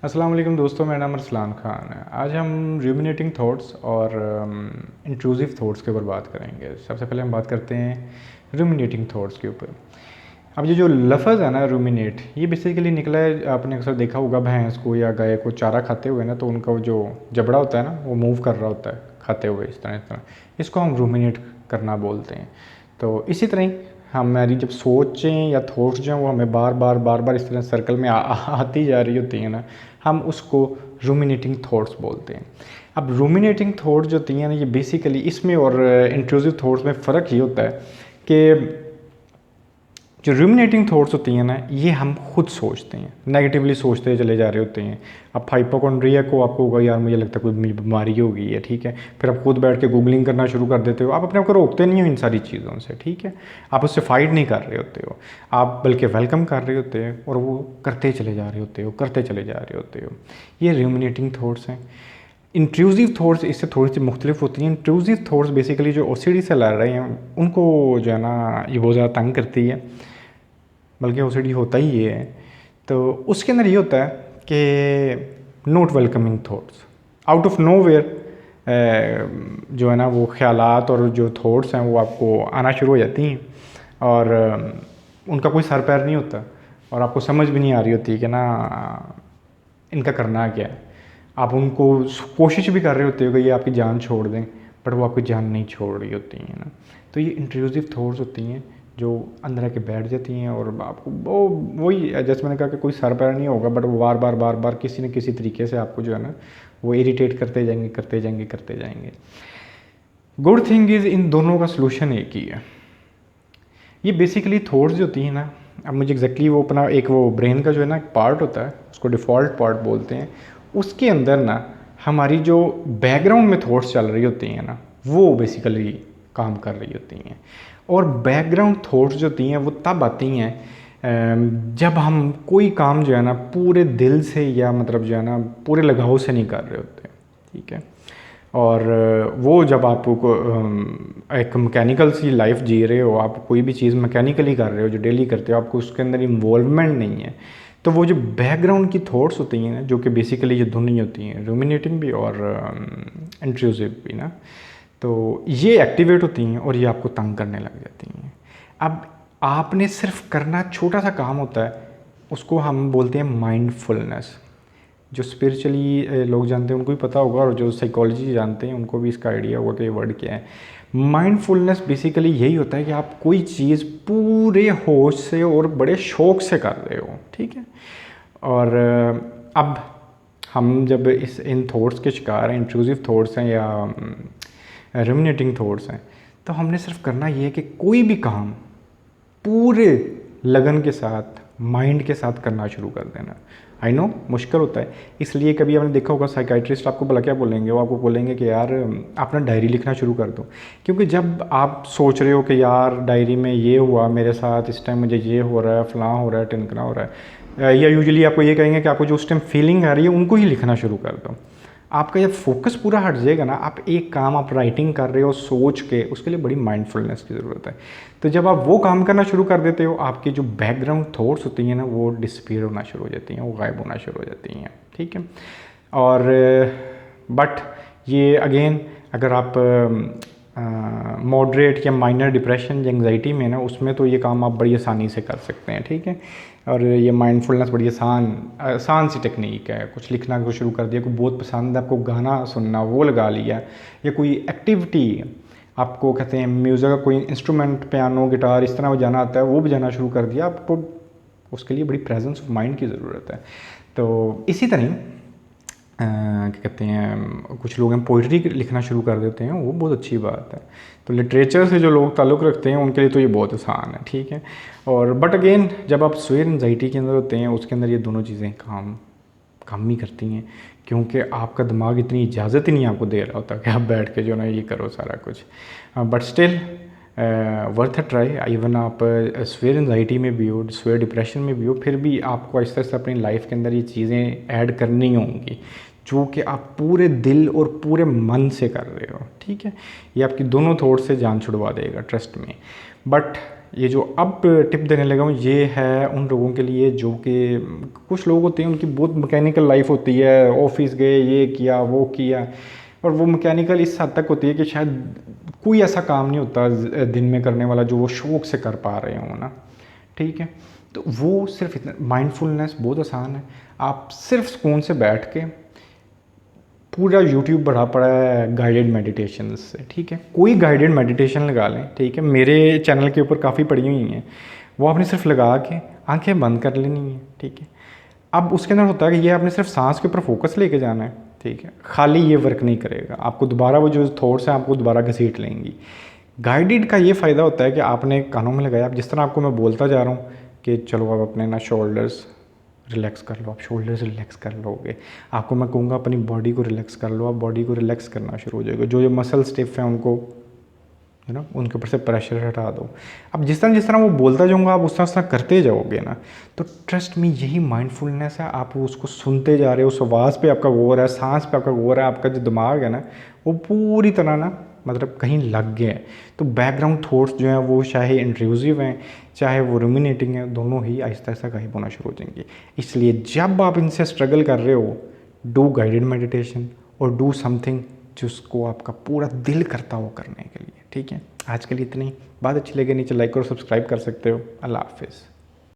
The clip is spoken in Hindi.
अस्सलाम वालेकुम दोस्तों, मेरा नाम अरसलान ख़ान है। आज हम रूमिनेटिंग थॉट्स और इंट्रूसिव थॉट्स के ऊपर बात करेंगे। सबसे पहले हम बात करते हैं रूमिनेटिंग थॉट्स के ऊपर। अब ये जो लफ्ज़ है ना रूमिनेट, ये बेसिकली निकला है, आपने अक्सर देखा होगा भैंस को या गाय को चारा खाते हुए ना, तो उनका वो जो जबड़ा होता है ना वो मूव कर रहा होता है खाते हुए, इस तरह इसको हम रूमिनेट करना बोलते हैं। तो इसी तरह ही हमारी जब सोचें या थॉट्स जो हैं वो हमें बार बार इस तरह सर्कल में आती जा रही होती हैं ना, हम उसको रूमिनेटिंग थॉट्स बोलते हैं। अब रूमिनेटिंग थॉट्स जो होती हैं ना, ये बेसिकली इसमें और इंट्रूसिव थॉट्स में फ़र्क ये होता है कि जो रूमिनेटिंग थॉट्स होती हैं ना, ये हम खुद सोचते हैं, नेगेटिवली सोचते चले जा रहे होते हैं। अब हाइपोकॉन्ड्रिया को आपको होगा यार मुझे लगता है कोई बीमारी हो गई है, ठीक है, फिर आप खुद बैठ के गूगलिंग करना शुरू कर देते हो। आप अपने आप को रोकते नहीं हो इन सारी चीज़ों से, ठीक है, आप उससे फाइट नहीं कर रहे होते हो, आप बल्कि वेलकम कर रहे होते हैं और वो करते चले जा रहे होते हो, करते चले जा रहे होते हो। ये रूमिनेटिंग थॉट्स हैं। इंट्रूसिव थॉट्स इससे थोड़ी सी मुख्तलिफ होती हैं। इंट्रूसिव थॉट्स बेसिकली जो ओसीडी से लड़ रहे हैं उनको जो है ना ये बहुत ज़्यादा तंग करती है, बल्कि ओसीडी होता ही ये है। तो उसके अंदर ये होता है कि not welcoming thoughts out of nowhere, जो है ना वो ख्यालात और जो थॉट्स हैं वो आपको आना शुरू हो जाती हैं और उनका कोई सर पैर नहीं होता और आपको समझ भी नहीं आ रही होती कि ना इनका करना क्या है। आप उनको कोशिश भी कर रहे होते हो कि ये आपकी जान छोड़ दें, बट वो आपकी जान नहीं छोड़ रही होती हैं ना। तो ये इंट्रूसिव थॉट्स होती हैं जो अंदर आके बैठ जाती हैं और आपको वही जैसे मैंने कहा कि कोई सर पैर नहीं होगा, बट वो बार बार किसी न किसी तरीके से आपको जो है ना वो इरिटेट करते जाएंगे। गुड थिंग इज़ इन दोनों का सलूशन एक ही है। ये बेसिकली थॉट्स जो होती हैं ना, अब मुझे एग्जैक्टली वो अपना एक वो ब्रेन का जो है ना पार्ट होता है, उसको डिफ़ॉल्ट पार्ट बोलते हैं, उसके अंदर ना हमारी जो बैकग्राउंड में थॉट्स चल रही होती हैं ना वो बेसिकली काम कर रही होती हैं। और बैकग्राउंड थॉट्स जो होती हैं वो तब आती हैं जब हम कोई काम जो है ना पूरे दिल से या मतलब जो है ना पूरे लगाव से नहीं कर रहे होते, ठीक है। और वो जब आपको एक मैकेनिकल सी लाइफ जी रहे हो, आप कोई भी चीज़ मैकेनिकली कर रहे हो, जो डेली करते हो, आपको उसके अंदर इन्वॉल्वमेंट नहीं है, तो वो जो बैकग्राउंड की थॉट्स होती हैं ना, जो कि बेसिकली ये दोनों ही होती हैं, रूमिनेटिंग भी और इंट्रूसिव भी ना, तो ये एक्टिवेट होती हैं और ये आपको तंग करने लग जाती हैं। अब आपने सिर्फ करना छोटा सा काम होता है, उसको हम बोलते हैं माइंडफुलनेस। जो स्पिरिचुअली लोग जानते हैं उनको भी पता होगा, और जो साइकोलॉजी जानते हैं उनको भी इसका आइडिया होगा कि ये वर्ड क्या है। माइंडफुलनेस बेसिकली यही होता है कि आप कोई चीज़ पूरे होश से और बड़े शौक से कर रहे हो, ठीक है। और अब हम जब इन थॉट्स के शिकार हैं, इंट्रूसिव थॉट्स हैं या रूमिनेटिंग थॉट्स हैं, तो हमने सिर्फ करना ये है कि कोई भी काम पूरे लगन के साथ, माइंड के साथ करना शुरू कर देना। आई नो मुश्किल होता है, इसलिए कभी आपने देखा होगा साइकाइट्रिस्ट आपको भला क्या बोलेंगे, वो आपको बोलेंगे कि यार आप ना डायरी लिखना शुरू कर दो। क्योंकि जब आप सोच रहे हो कि यार डायरी में ये हुआ मेरे साथ, इस टाइम मुझे ये हो रहा है, फ़लाँ हो रहा है, टिनकना हो रहा है, या यूजुअली आपको ये कहेंगे कि आपको जो उस टाइम फीलिंग आ रही है उनको ही लिखना शुरू कर दो। आपका जब फोकस पूरा हट जाएगा ना, आप एक काम आप राइटिंग कर रहे हो सोच के, उसके लिए बड़ी माइंडफुलनेस की ज़रूरत है। तो जब आप वो काम करना शुरू कर देते हो, आपकी जो बैकग्राउंड थॉट्स होती हैं ना वो डिसअपीयर होना शुरू हो जाती हैं, वो गायब होना शुरू हो जाती हैं, ठीक है। और बट ये अगेन अगर आप मॉडरेट या माइनर डिप्रेशन या एंग्जाइटी में ना, उसमें तो ये काम आप बड़ी आसानी से कर सकते हैं, ठीक है। और ये माइंडफुलनेस बड़ी आसान सी टेक्निक है। कुछ लिखना को शुरू कर दिया, कोई बहुत पसंद है आपको गाना सुनना, वो लगा लिया, या कोई एक्टिविटी आपको कहते हैं म्यूज़िक का कोई इंस्ट्रूमेंट, पियानो, गिटार, इस तरह बजाना आता है, वो बजाना शुरू कर दिया, आपको उसके लिए बड़ी प्रेजेंस ऑफ माइंड की ज़रूरत है। तो इसी तरह क्या कहते हैं, कुछ लोग हैं पोइट्री लिखना शुरू कर देते हैं, वो बहुत अच्छी बात है। तो लिटरेचर से जो लोग ताल्लुक़ रखते हैं उनके लिए तो ये बहुत आसान है, ठीक है। और बट अगेन जब आप स्वेयर एंजाइटी के अंदर होते हैं, उसके अंदर ये दोनों चीज़ें काम ही करती हैं, क्योंकि आपका दिमाग इतनी इजाज़त ही नहीं आपको दे रहा होता कि आप बैठ के जो ना ये करो सारा कुछ। But still worth a try. Even आप स्वेयर एंजाइटी में भी हो, स्वेयर डिप्रेशन में भी हो, फिर भी आपको आहिस्ता आहिस्ता अपनी लाइफ के अंदर ये चीज़ें ऐड करनी होंगी जो कि आप पूरे दिल और पूरे मन से कर रहे हो, ठीक है। ये आपकी दोनों थॉट से जान छुड़वा देगा, ट्रस्ट में। बट ये जो अब टिप देने लगा हूँ ये है उन लोगों के लिए जो कि कुछ लोग होते हैं उनकी बहुत मैकेनिकल लाइफ होती है, ऑफिस गए, ये किया वो किया, और वो मैकेनिकल इस हद तक होती है कि शायद कोई ऐसा काम नहीं होता दिन में करने वाला जो वो शौक से कर पा रहे हों ना, ठीक है। तो वो सिर्फ इतना, माइंडफुलनेस बहुत आसान है। आप सिर्फ सुकून से बैठ के, पूरा यूट्यूब भरा पड़ा है गाइडेड मेडिटेशन से, ठीक है, कोई गाइडेड मेडिटेशन लगा लें, ठीक है, मेरे चैनल के ऊपर काफ़ी पड़ी हुई हैं, वो आपने सिर्फ लगा के आंखें बंद कर लेनी है, ठीक है। अब उसके अंदर होता है कि ये आपने सिर्फ सांस के ऊपर फोकस लेके जाना है, ठीक है, खाली ये वर्क नहीं करेगा, आपको दोबारा वो जो थॉट्स हैं आपको दोबारा घसीट लेंगी। गाइडेड का ये फ़ायदा होता है कि आपने कानों में लगाया, अब जिस तरह आपको मैं बोलता जा रहा हूँ कि चलो आप अपने ना शोल्डर्स रिलैक्स कर लो, आप शोल्डर्स रिलैक्स कर लोगे, आपको मैं कहूँगा अपनी बॉडी को रिलैक्स कर लो, आप बॉडी को रिलैक्स करना शुरू हो जाएगा, जो जो मसल स्टिफ हैं उनको है ना उनके ऊपर से प्रेशर हटा दो। अब जिस तरह वो बोलता जाऊँगा आप उस तरह करते जाओगे ना, तो ट्रस्ट में यही माइंडफुलनेस है। आप उसको सुनते जा रहे हो, उस आवाज़ पे आपका गौर है, सांस पे आपका गौर है, आपका जो दिमाग है ना वो पूरी तरह ना मतलब कहीं लग गया है। तो बैकग्राउंड थॉट्स जो हैं वो चाहे इंट्रूसिव हैं चाहे वो रूमिनेटिंग है, दोनों ही आहिस्ता आहिस्ता गायब होना शुरू हो जाएंगे। इसलिए जब आप इनसे स्ट्रगल कर रहे हो, डू गाइडेड मेडिटेशन और डू समथिंग जिसको आपका पूरा दिल करता हो करने के लिए, ठीक है। आज के लिए इतनी बात अच्छी लगे नीचे लाइक और सब्सक्राइब कर सकते हो। अल्लाह हाफिज़।